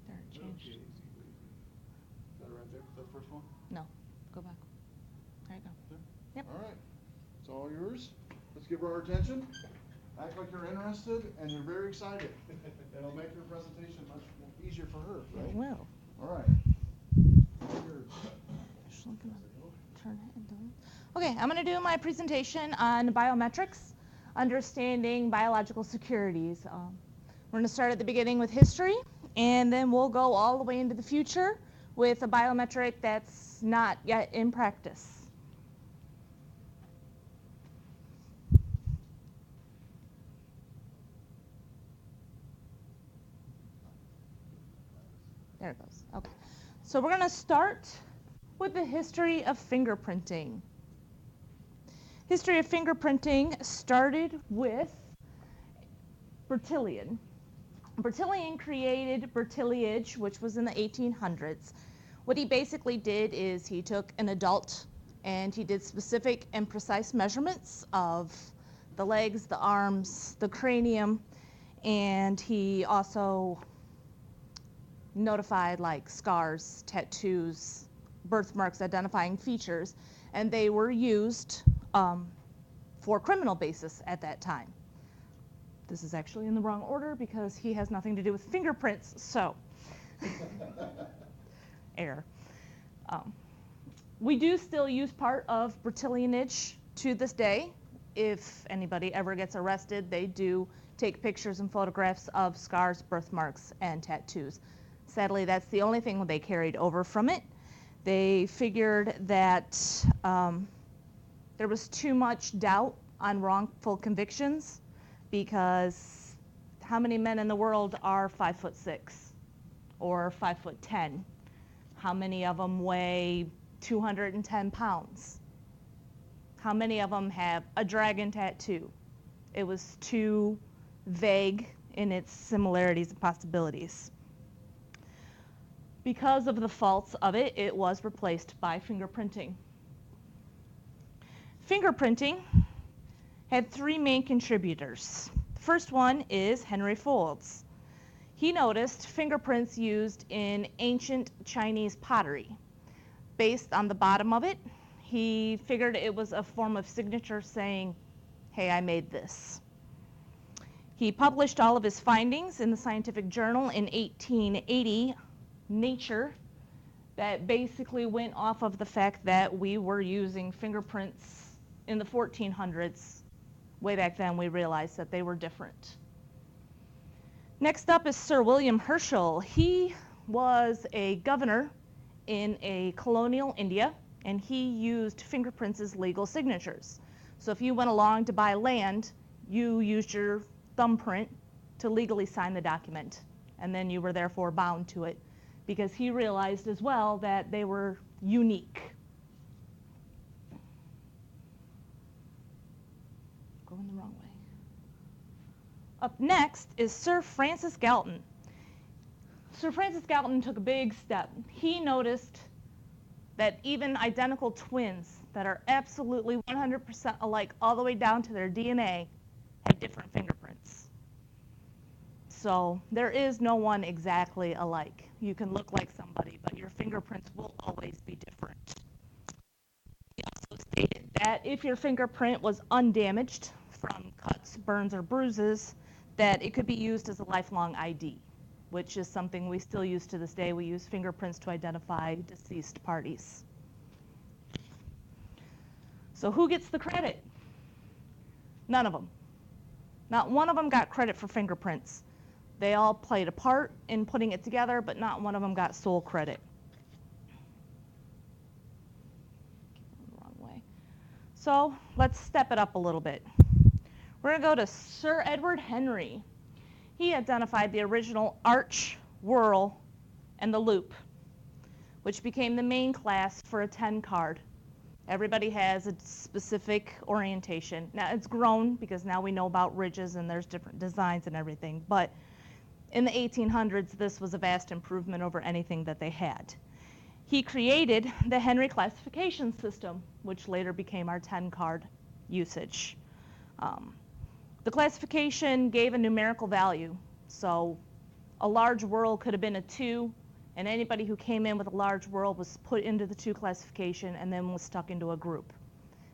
There, it changed. Is that right there? Is that the first one? No, go back. There you go. There? Yep. All right. It's all yours. Let's give her our attention. Act like you're interested and you're very excited. It'll make your presentation much easier for her, right? It will. All right. Yours. Turn it into. Okay, I'm going to do my presentation on biometrics, understanding biological securities. We're going to start at the beginning with history, and then we'll go all the way into the future with a biometric that's not yet in practice. There it goes. Okay. So we're going to start with the history of fingerprinting. History of fingerprinting started with Bertillon. Bertillon created Bertillage, which was in the 1800s. What he basically did is he took an adult and he did specific and precise measurements of the legs, the arms, the cranium, and he also notified like scars, tattoos, birthmarks, identifying features, and they were used for criminal basis at that time. This is actually in the wrong order because he has nothing to do with fingerprints, so error. We do still use part of Bertillonage to this day. If anybody ever gets arrested, they do take pictures and photographs of scars, birthmarks, and tattoos. Sadly, that's the only thing they carried over from it. They figured that there was too much doubt on wrongful convictions because how many men in the world are 5'6" or 5'10"? How many of them weigh 210 pounds? How many of them have a dragon tattoo? It was too vague in its similarities and possibilities. Because of the faults of it, it was replaced by fingerprinting. Fingerprinting had three main contributors. The first one is Henry Folds. He noticed fingerprints used in ancient Chinese pottery. Based on the bottom of it, he figured it was a form of signature saying, hey, I made this. He published all of his findings in the scientific journal in 1880, Nature, that basically went off of the fact that we were using fingerprints in the 1400s. Way back then, we realized that they were different. Next up is Sir William Herschel. He was a governor in a colonial India, and he used fingerprints as legal signatures. So if you went along to buy land, you used your thumbprint to legally sign the document, and then you were therefore bound to it, because he realized as well that they were unique. Going the wrong way. Up next is Sir Francis Galton. Sir Francis Galton took a big step. He noticed that even identical twins that are absolutely 100% alike all the way down to their DNA have different fingerprints. So there is no one exactly alike. You can look like somebody, but your fingerprints will always be different. He also stated that if your fingerprint was undamaged from cuts, burns, or bruises, that it could be used as a lifelong ID, which is something we still use to this day. We use fingerprints to identify deceased parties. So who gets the credit? None of them. Not one of them got credit for fingerprints. They all played a part in putting it together, but not one of them got sole credit. Wrong way. So let's step it up a little bit. We're going to go to Sir Edward Henry. He identified the original arch, whorl, and the loop, which became the main class for a 10 card. Everybody has a specific orientation. Now it's grown because now we know about ridges and there's different designs and everything, but in the 1800s, this was a vast improvement over anything that they had. He created the Henry classification system, which later became our 10 card usage. The classification gave a numerical value, so a large whorl could have been a 2, and anybody who came in with a large whorl was put into the 2 classification and then was stuck into a group.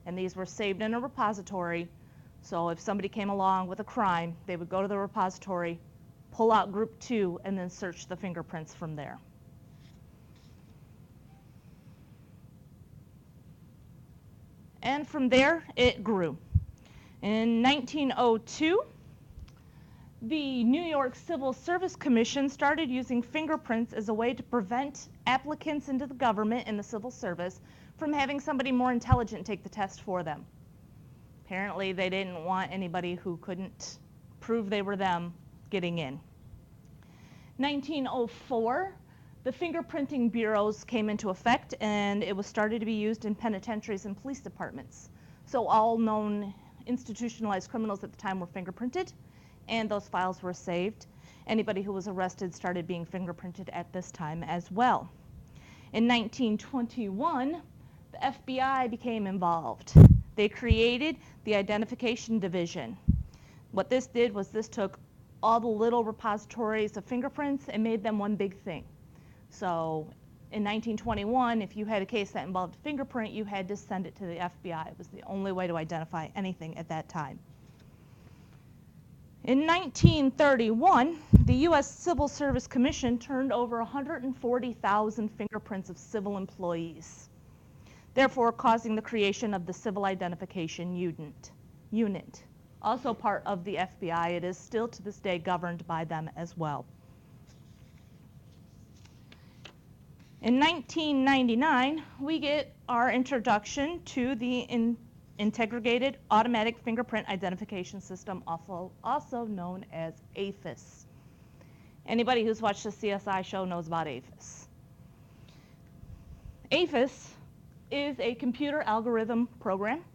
And these were saved in a repository, so if somebody came along with a crime, they would go to the repository, pull out group 2, and then search the fingerprints from there. And from there, it grew. In 1902, the New York Civil Service Commission started using fingerprints as a way to prevent applicants into the government and the civil service from having somebody more intelligent take the test for them. Apparently, they didn't want anybody who couldn't prove they were them getting in. 1904, the fingerprinting bureaus came into effect, and it was started to be used in penitentiaries and police departments. So all known institutionalized criminals at the time were fingerprinted, and those files were saved. Anybody who was arrested started being fingerprinted at this time as well. In 1921, the FBI became involved. They created the Identification Division. What this did was this took all the little repositories of fingerprints and made them one big thing. So in 1921, if you had a case that involved a fingerprint, you had to send it to the FBI. It was the only way to identify anything at that time. In 1931, the U.S. Civil Service Commission turned over 140,000 fingerprints of civil employees, therefore causing the creation of the Civil Identification Unit. Also part of the FBI, it is still to this day governed by them as well. In 1999, we get our introduction to the Integrated Automatic Fingerprint Identification System, also known as AFIS. Anybody who's watched the CSI show knows about AFIS. AFIS is a computer algorithm program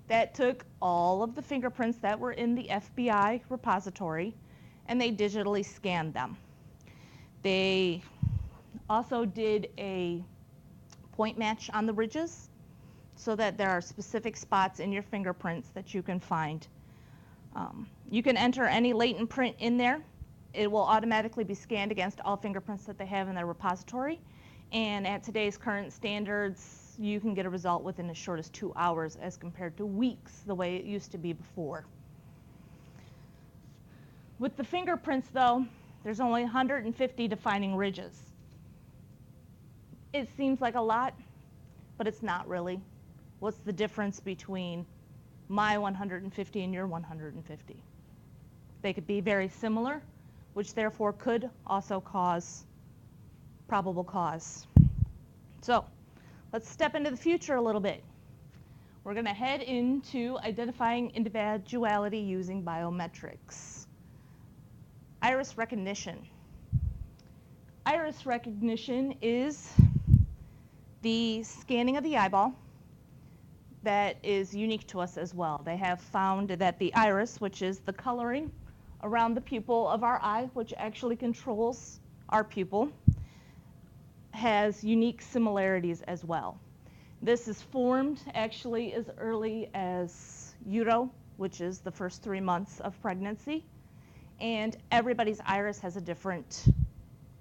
that took all of the fingerprints that were in the FBI repository and they digitally scanned them. They also did a point match on the ridges so that there are specific spots in your fingerprints that you can find. You can enter any latent print in there. It will automatically be scanned against all fingerprints that they have in their repository. And at today's current standards, you can get a result within as short as 2 hours as compared to weeks, the way it used to be before. With the fingerprints, though, there's only 150 defining ridges. It seems like a lot, but it's not really. What's the difference between my 150 and your 150? They could be very similar, which therefore could also cause probable cause. So let's step into the future a little bit. We're going to head into identifying individuality using biometrics. Iris recognition. Iris recognition is the scanning of the eyeball that is unique to us as well. They have found that the iris, which is the coloring around the pupil of our eye, which actually controls our pupil, has unique similarities as well. This is formed actually as early as utero, which is the first 3 months of pregnancy, and everybody's iris has a different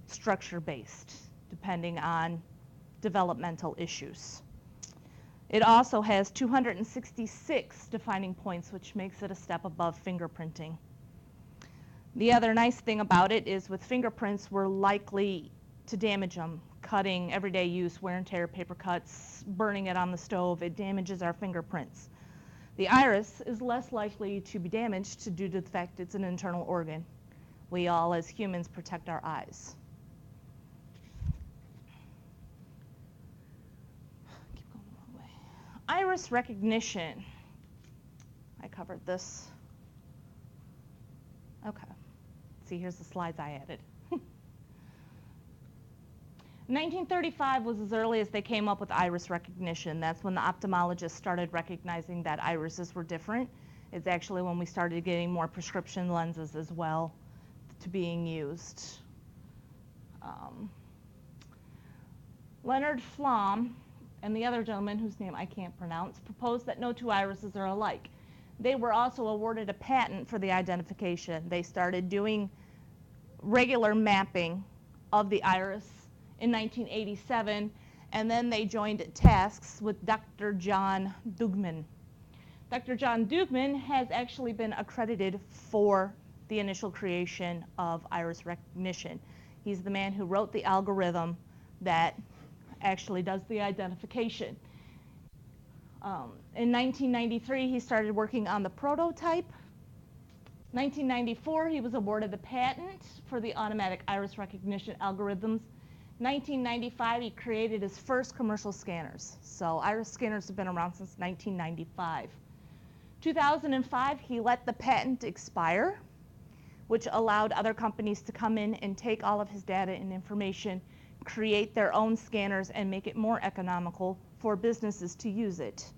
structure based depending on developmental issues. It also has 266 defining points, which makes it a step above fingerprinting. The other nice thing about it is with fingerprints, we're likely to damage them. Cutting, everyday use, wear and tear, paper cuts, burning it on the stove, it damages our fingerprints. The iris is less likely to be damaged due to the fact it's an internal organ. We all, as humans, protect our eyes. Keep going the wrong way. Iris recognition. I covered this. Okay. See, here's the slides I added. 1935 was as early as they came up with iris recognition. That's when the ophthalmologists started recognizing that irises were different. It's actually when we started getting more prescription lenses as well to being used. Leonard Flom and the other gentleman whose name I can't pronounce proposed that no two irises are alike. They were also awarded a patent for the identification. They started doing regular mapping of the iris in 1987, and then they joined tasks with Dr. John Daugman. Dr. John Daugman has actually been accredited for the initial creation of iris recognition. He's the man who wrote the algorithm that actually does the identification. In 1993, he started working on the prototype. 1994, he was awarded the patent for the automatic iris recognition algorithms. 1995, he created his first commercial scanners. So iris scanners have been around since 1995. 2005, he let the patent expire, which allowed other companies to come in and take all of his data and information, create their own scanners, and make it more economical for businesses to use it,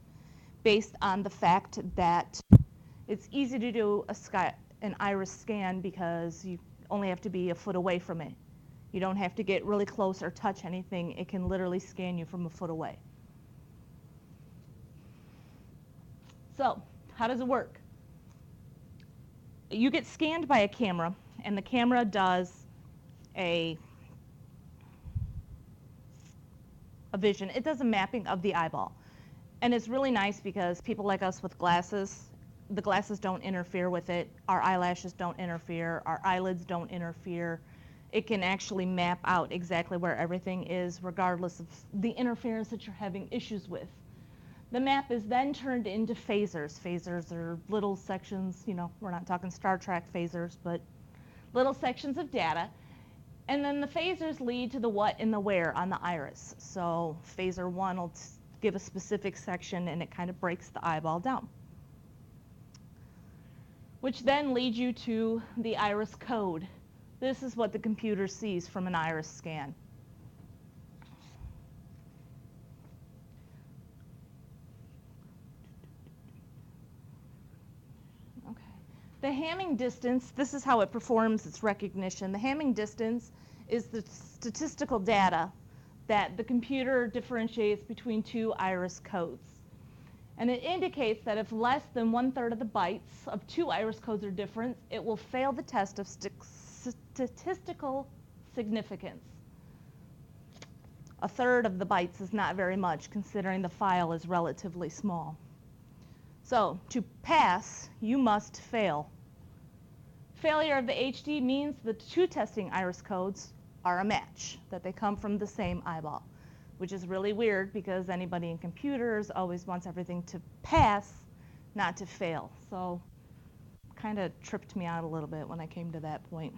based on the fact that it's easy to do an iris scan because you only have to be a foot away from it. You don't have to get really close or touch anything. It can literally scan you from a foot away. So, how does it work? You get scanned by a camera, and the camera does a vision. It does a mapping of the eyeball. And it's really nice because people like us with glasses, the glasses don't interfere with it. Our eyelashes don't interfere. Our eyelids don't interfere. It can actually map out exactly where everything is, regardless of the interference that you're having issues with. The map is then turned into phasers. Phasers are little sections, we're not talking Star Trek phasers, but little sections of data. And then the phasers lead to the what and the where on the iris. So phaser 1 will give a specific section, and it kind of breaks the eyeball down, which then leads you to the iris code. This is what the computer sees from an iris scan. Okay. The Hamming distance, this is how it performs its recognition. The Hamming distance is the statistical data that the computer differentiates between two iris codes. And it indicates that if less than 1/3 of the bytes of two iris codes are different, it will fail the test of statistical significance. 1/3 of the bytes is not very much, considering the file is relatively small. So to pass, you must fail. Failure of the HD means the two testing iris codes are a match, that they come from the same eyeball, which is really weird because anybody in computers always wants everything to pass, not to fail. So kind of tripped me out a little bit when I came to that point.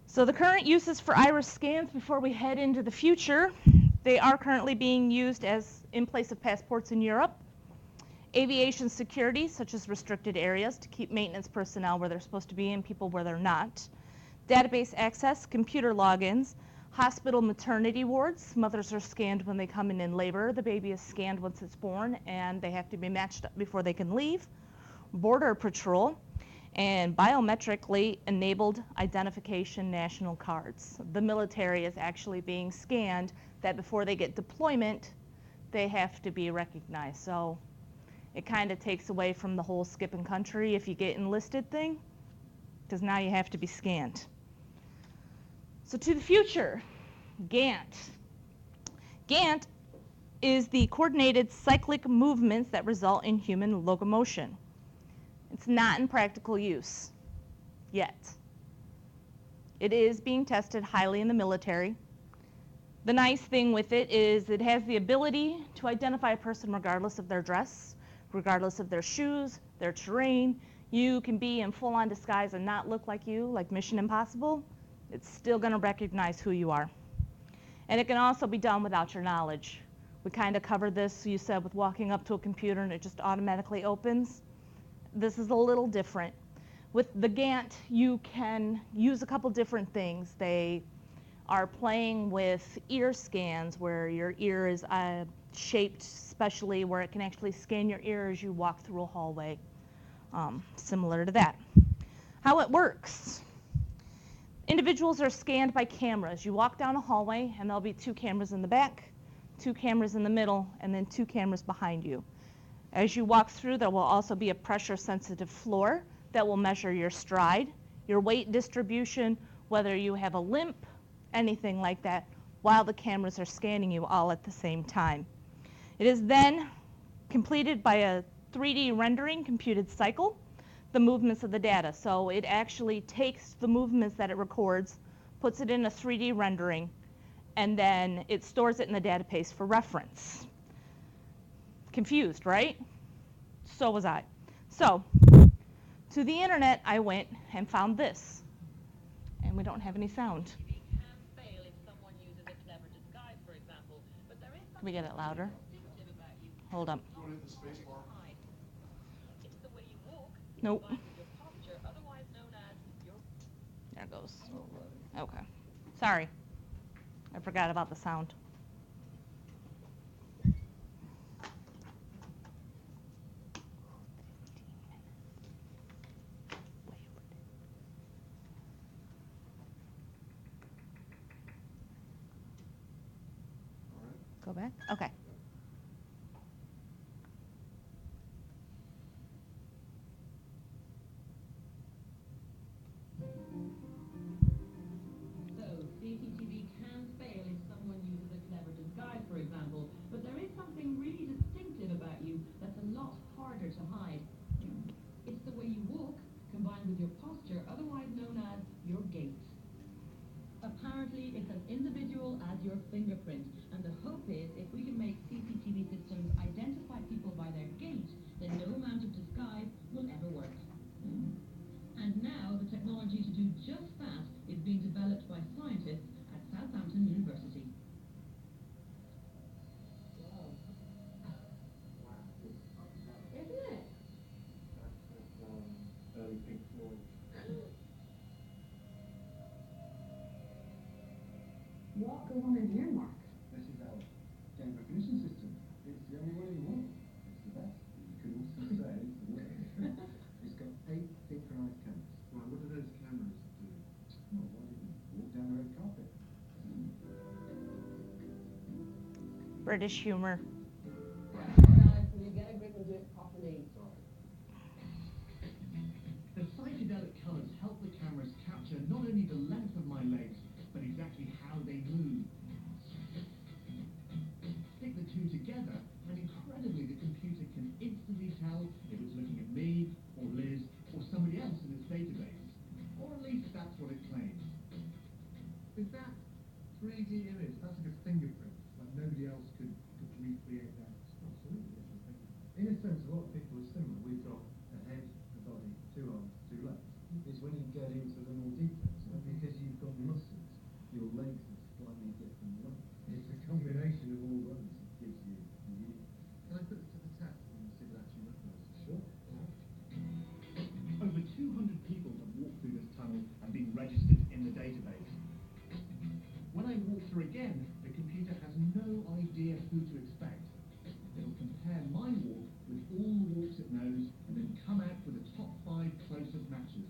So the current uses for iris scans before we head into the future, they are currently being used as in place of passports in Europe. Aviation security, such as restricted areas to keep maintenance personnel where they're supposed to be and people where they're not. Database access, computer logins, hospital maternity wards. Mothers are scanned when they come in labor. The baby is scanned once it's born, and they have to be matched up before they can leave. Border patrol, and biometrically enabled identification national cards. The military is actually being scanned that before they get deployment, they have to be recognized. So it kind of takes away from the whole skipping country if you get enlisted thing, because now you have to be scanned. So to the future, Gantt. Gantt is the coordinated cyclic movements that result in human locomotion. It's not in practical use yet. It is being tested highly in the military. The nice thing with it is it has the ability to identify a person regardless of their dress, regardless of their shoes, their terrain. You can be in full-on disguise and not look like you, like Mission Impossible. It's still going to recognize who you are. And it can also be done without your knowledge. We kind of covered this, you said, with walking up to a computer and it just automatically opens. This is a little different. With the Gantt, you can use a couple different things. They are playing with ear scans where your ear is shaped specially where it can actually scan your ear as you walk through a hallway, similar to that. How it works. Individuals are scanned by cameras. You walk down a hallway and there'll be two cameras in the back, two cameras in the middle, and then two cameras behind you. As you walk through, there will also be a pressure-sensitive floor that will measure your stride, your weight distribution, whether you have a limp, anything like that, while the cameras are scanning you all at the same time. It is then completed by a 3D rendering computed cycle, the movements of the data. So it actually takes the movements that it records, puts it in a 3D rendering, and then it stores it in the database for reference. Confused, right? So was I. So to the internet I went and found this. And we don't have any sound. Can we get it louder? Hold up. You want to hit the space bar? Nope. There it goes. Alright. Okay. Sorry. I forgot about the sound. Alright. Go back? Okay. So, CCTV can fail if someone uses a clever disguise, for example, but there is something really distinctive about you that's a lot harder to hide. It's the way you walk, combined with your posture, otherwise known as your gait. Apparently, it's as individual as your fingerprint, and the hope is if we can make CCTV systems identify people by their gait, then no amount of disguise will ever work. And now, the technology to do just that is being developed by scientists at Southampton University. Wow. Isn't it? That's early Pink Floyd. What goes on in here, Mark? This is our game recognition system. It's the only one in the world. It's the best. You could also say it's the worst. It's got 8 synchronized cameras. Well, what do those cameras do? Well, why didn't you walk down the red carpet? British humor. Guys, will you get a grip and do it properly? Sorry. The psychedelic colours help the cameras capture not only the length of my legs, but exactly how they move. Stick the two together, and incredibly, the computer can instantly tell if it's looking at me, or Liz, or somebody else in its database. Or at least that's what it claims. Is that 3D image? That's like a fingerprint. Like nobody else could recreate that. Absolutely. In a sense, a lot of people are similar. We've got a head, a body, 2 arms, 2 legs. It's when you get into the more details, because you've got muscles, your legs are slightly different length. It's a combination of all those that gives you the unique. Can I put this to the test and see if it actually recognises? Sure. Over 200 people have walked through this tunnel and been registered in the database. When I walk through again, the computer has no idea who to expect. It'll compare my walk with all the walks it knows and then come out with the top 5 closest matches.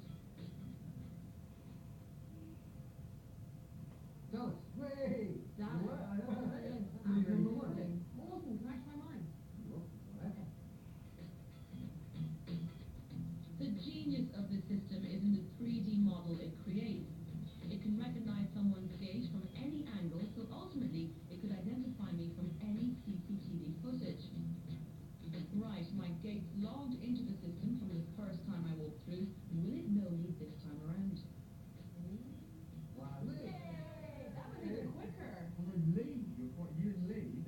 Dallas. Way! Dallas. Number 1. Awesome, can I try mine? Okay. The genius of this system is in the 3D model it creates. It can recognize someone's gait from any angle, so ultimately it could identify me from any CCTV footage. Right, my gait's logged into the system from the first time I walked through. Will it know me this time around? Wow. Yay! That was even quicker. Well, Lee, you and Lee.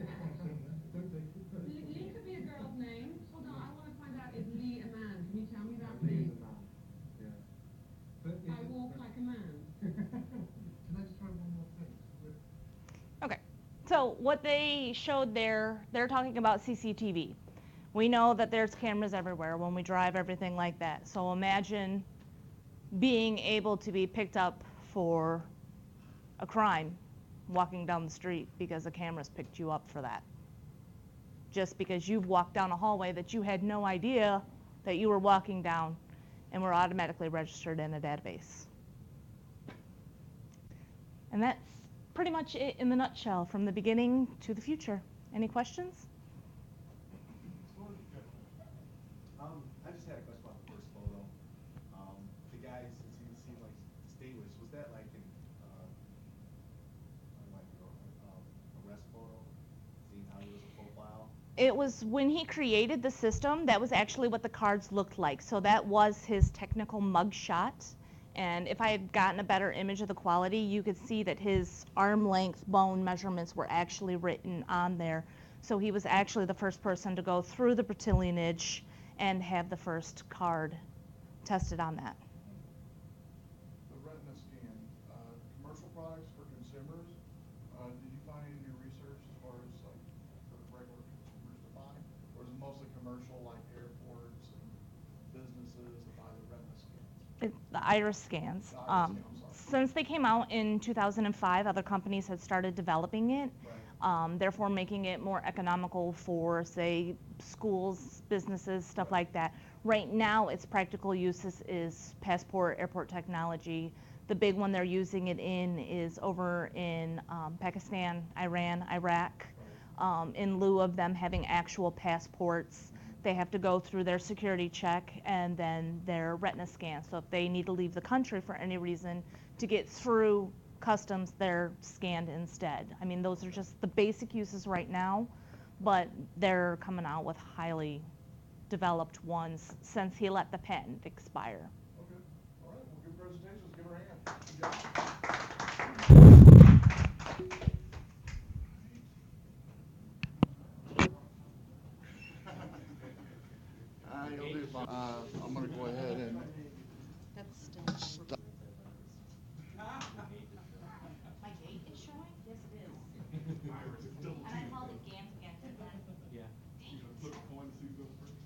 Don't take the Lee could be a girl's name. Hold on, I want to find out, is Lee a man? Can you tell me that, Lee please? is a man. Yeah. But I walk like a man. Can I just try one more thing? Okay. So what they showed there, they're talking about CCTV. We know that there's cameras everywhere when we drive, everything like that. So imagine being able to be picked up for a crime walking down the street because a camera's picked you up for that. Just because you've walked down a hallway that you had no idea that you were walking down and were automatically registered in a database. And that's pretty much it in the nutshell, from the beginning to the future. Any questions? I just had a question about the first photo. The guy, since he seemed like distinguished, was that like an like arrest photo, seeing how he was a profile? It was when he created the system, that was actually what the cards looked like. So that was his technical mug shot. And if I had gotten a better image of the quality, you could see that his arm length bone measurements were actually written on there. So he was actually the first person to go through the lineage and have the first card tested on that. The retina scan, commercial products for consumers, did you find in your research as far as like for regular consumers to buy? Or is it mostly commercial like airports and businesses that buy the retina scans? The iris scans. The iris scan, I'm sorry. Since they came out in 2005, other companies had started developing it. Right. Therefore making it more economical for, say, schools, businesses, stuff like that. Right now, its practical uses is passport, airport technology. The big one they're using it in is over in Pakistan, Iran, Iraq. In lieu of them having actual passports, they have to go through their security check and then their retina scan. So if they need to leave the country for any reason to get through customs, they're scanned instead. I mean, those are just the basic uses right now, but they're coming out with highly developed ones since he let the patent expire. Okay. All right. Well, good presentation. Let's give her a hand. Good job. You'll do fine. I'm going to go ahead and That's still stop. My date is showing? Yes, it is. And I called it Gant again. Yeah. Flip a coin to see who goes first.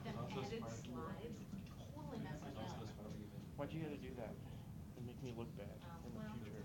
Them added slides totally mess me up. Why'd you gotta do that? And make me look bad in the future?